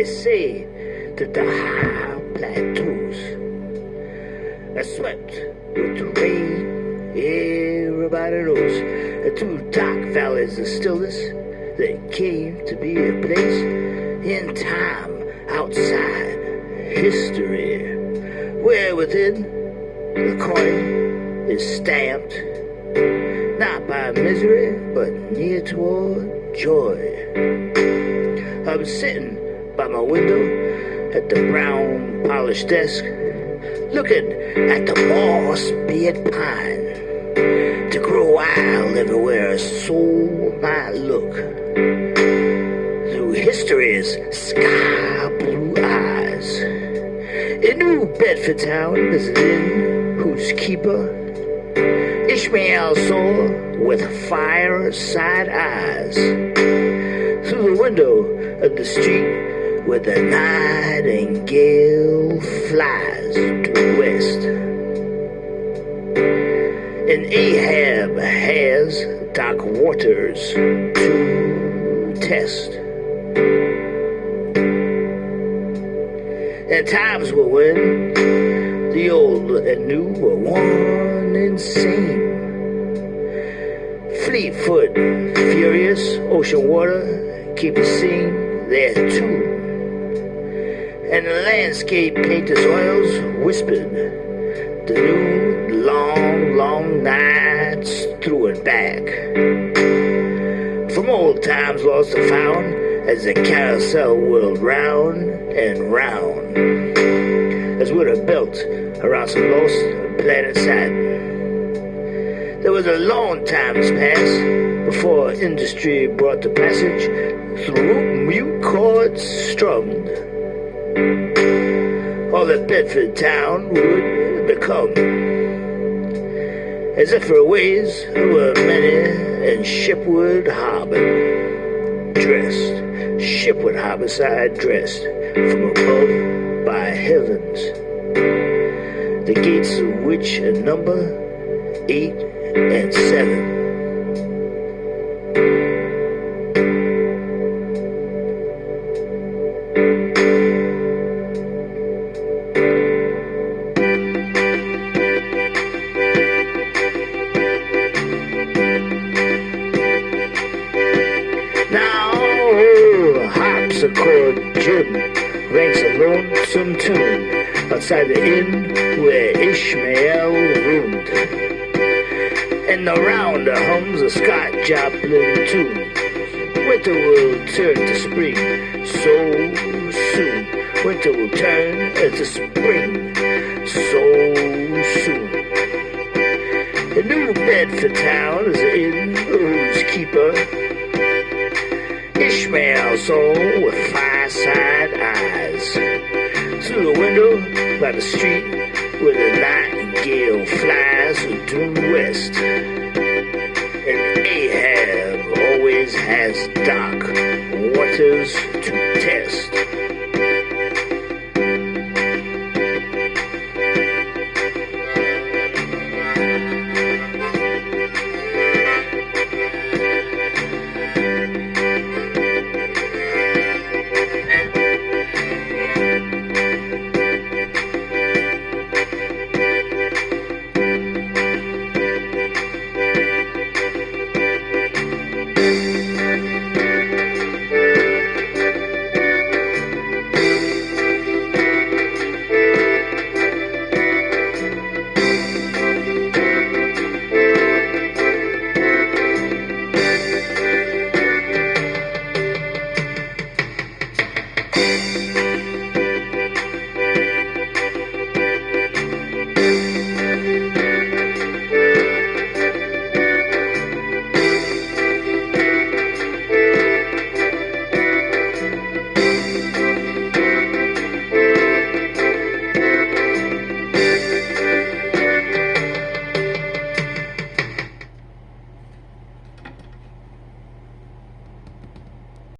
they say that the high plateaus are swept with rain, everybody knows. And through dark valleys of stillness, there came to be a place in time outside history, where within the coin is stamped not by misery, but near toward joy. I'm sitting by my window at the brown polished desk, looking at the moss-beard pine to grow wild everywhere a soul might look. Through history's sky-blue eyes, in New Bedford town is an inn whose keeper Ishmael saw with fireside eyes through the window of the street where the nightingale flies due west. And Ahab has dark waters to test. And times were when the old and new were one and same. Fleet-foot, furious, ocean water keep the scene there too. And the landscape painter's oils whispered the new long, long nights through and back. From old times lost and found as the carousel whirled round and round, as would have built around some lost planet Saturn. There was a long time has passed before industry brought the passage through mute chords strummed. All that Bedford town would become, as if her ways were many and shipward harbor side dressed from above by heavens, the gates of which number 8 and 7. Harpsichord Jim ranks a lonesome tune outside the inn where Ishmael roomed, and around the hums a Scott Joplin tune. Winter will turn to spring so soon. Winter will turn to spring so soon. The New Bedford town is the inn whose keeper Ishmael saw with fireside eyes through the window by the street where the nightingale flies due west. And Ahab always has dark waters to test.